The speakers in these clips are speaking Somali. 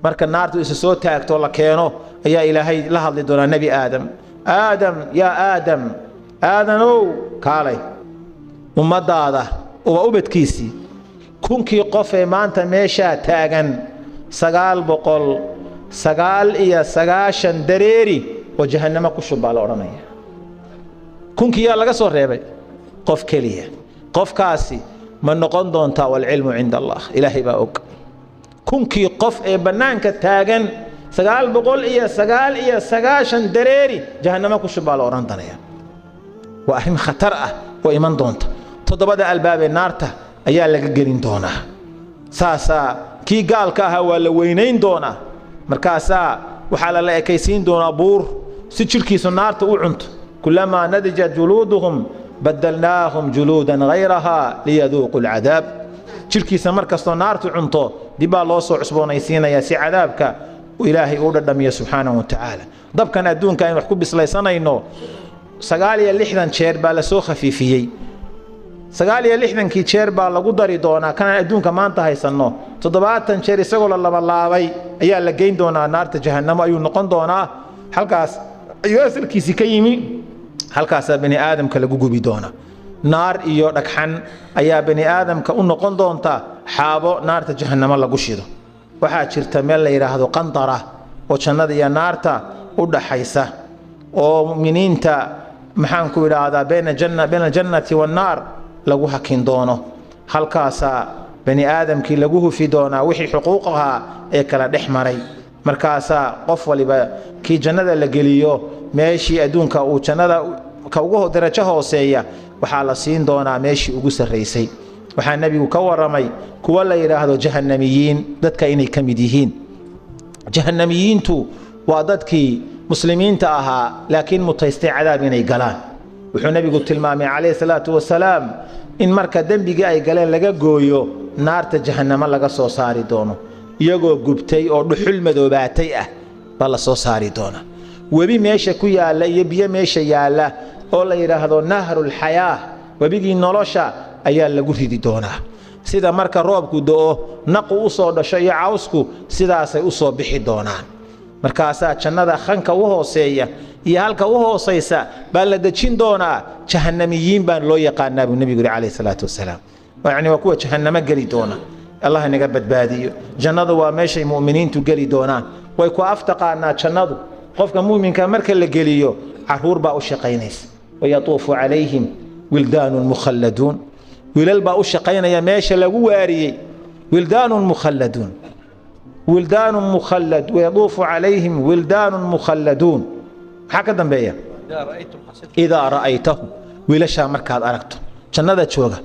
marka naartu isa soo taagto la keeno ayaa ilaahay la hadli doonaa nabi aadam yaa aadam aadanow kaalay ummadaada oo ubadkiisii kunkii qof ee maanta meesha taagan 999 dareeri oo jahannama ku shubaa la oranaya kunkii yaa laga soo reebay qof kaliya qofkaasi ma noqon doonta wal ilmu inda Allah ilaahi baa og kunkii qof ee banaanka taagan 999 dareeri jahannama ku shubaa la oranaya waa arrin khatar ah oo iman doonta todobada albaabee naarta ayaa laga gelin doonaa saasa kii gaalka ah waa la weynayn doonaa markaasa waxa la ekaysiin doonaa buur si jirkiisu naarta u cunto kullama nadija juluduhum badalnaahum juludan ghayraha liyadhuqu al'adab jirkiisa markasto naartu cunto dibaa loo soo cusboonaysiinaya si cadaabka ilaahay uu dhadhamiyo subhanahu wa ta'ala dabkan adduunka in wax ku bislaysanayno 960 jeer baa la soo khafiifiyay 960 jeer baa lagu dari doonaa kana adduunka maanta haysano 70 jeer isagoo la laabay ayaa la geyn doonaa naarta jahannama ayuu noqon doonaa halkaas ayuu asalkiisi ka yimi halkaas bani aadamka lagu gubi doona naar iyo dhagxan ayaa bani aadamka u noqon doonta xaabo naarta jahannama lagu shido waxa jirta meel la yiraahdo qantara oo jannada iyo naarta u dhaxaysa oo muuminiinta maxaan ku yiraahdaa bayna jannati wan naar lagu hakin doono halkaasa bani aadamkii lagu hufi doonaa wixii xuquuqaha ee kala dhexmaray markaasa qof waliba kii jannada la geliyo meeshii adduunka uu jannada ka ugu darajo hooseeya waxa la siin doonaa meeshii ugu sareysay waxa nabigu ka waramay kuwa la yiraahdo jahannamiyiin dadka inay kamid yihiin jahannamiyiintu waa dadkii muslimiinta ahaa laakiin mutaystay cadaab inay galaan wuxuu nabigu tilmaamay calayhi salaatu wasalaam in marka dambiga ay galeen laga gooyo naarta jahannama laga soo saari doono iyagoo gubtay oo dhuxul madoobaatay ah baa la soo saari doona webi meesha ku yaala iyo biyo meesha yaala oo la yiraahdo nahrul hayaa webigii nolosha ayaa lagu ridi doonaa sida marka roobku doo naqu u soo dhasho iyo cawsku sidaasay u soo bixi doonaan markaasa jannada khanka u hooseeya iyo halka u hooseysa baa la dajin doonaa jahannamiyiin baan loo yaqaanaa buu nabigu calayhi salaatu wasalaam yani waa kuwa jahannama geli doona allah inaga badbaadiyo jannadu waa meeshay muuminiintu geli doonaan way ku aftaqaanaa jannadu qofka muuminka marka la geliyo caruur baa u shaqaynaysa wayatuufu calayhim wildaanun mukhalladuun wilal baa u shaqaynaya meesha lagu waariyey wildaanun mukhalladuun ولدان مخلد ويطوف عليهم ولدان مخلدون حكذا بيا إذا رأيتهم ولشا مركاد أركتهم جنة جوجا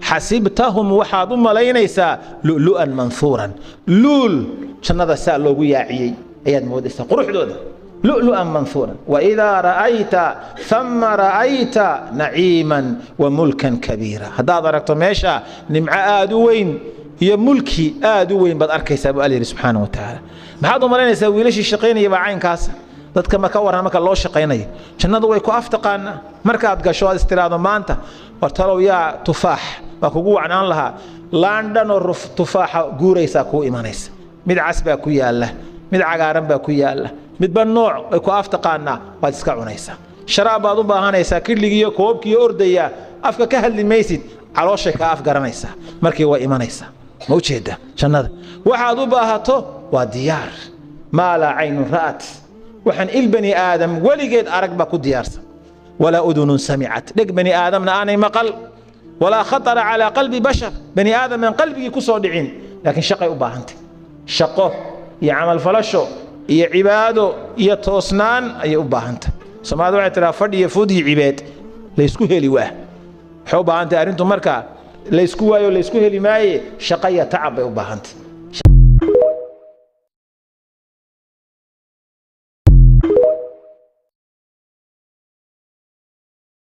حسبتهم وحاد ملينيسا لؤلؤا منثورا لول جنة سال لو يعي أياد مودسا قروح دودا لؤلؤا منثورا وإذا رأيت ثم رأيت نعيما وملكا كبيرا هذا أركتهم إيشا نمع آدوين هي ملكي وين بد أركيسا أبو الله سبحانه وتعالى ما حد مرينا يسوي ليش الشقين يبقى عين كاسة ضد كما كورنا ما كان الله شقيني كنا ضوي كأفتقنا مركات قشوا استراد ما أنت ورتلو يا تفاح وكجوع عن الله لندن الرف تفاح جوريسا كو إيمانيس مد عسبة كويا الله مد عقارن بكويا الله مد بالنوع كأفتقنا وتسكعونيسا شراب بعض بهانيسا كل جيو كوب كيو أرديا أفك كهل الميسد على وشك أفقرنيسا مركي وإيمانيسا موجودة جنة واحد وباهته وديار ما لا عين رأت وحن البني آدم ولقيت أرقبة كديارسا ولا أذن سمعت لك بني آدم أنا مقل ولا خطر على قلب بشر بني آدم من قلبي كصادعين لكن شقي أباهنت شقه يعمل فلشه يعباده يتوسنان أي أباهنت سمعوا اعتراف يفودي عباد ليسكوه لواه حب أنت أرنتم مركا ليسكوه ليسكوه لماي شقية تعب أباهنت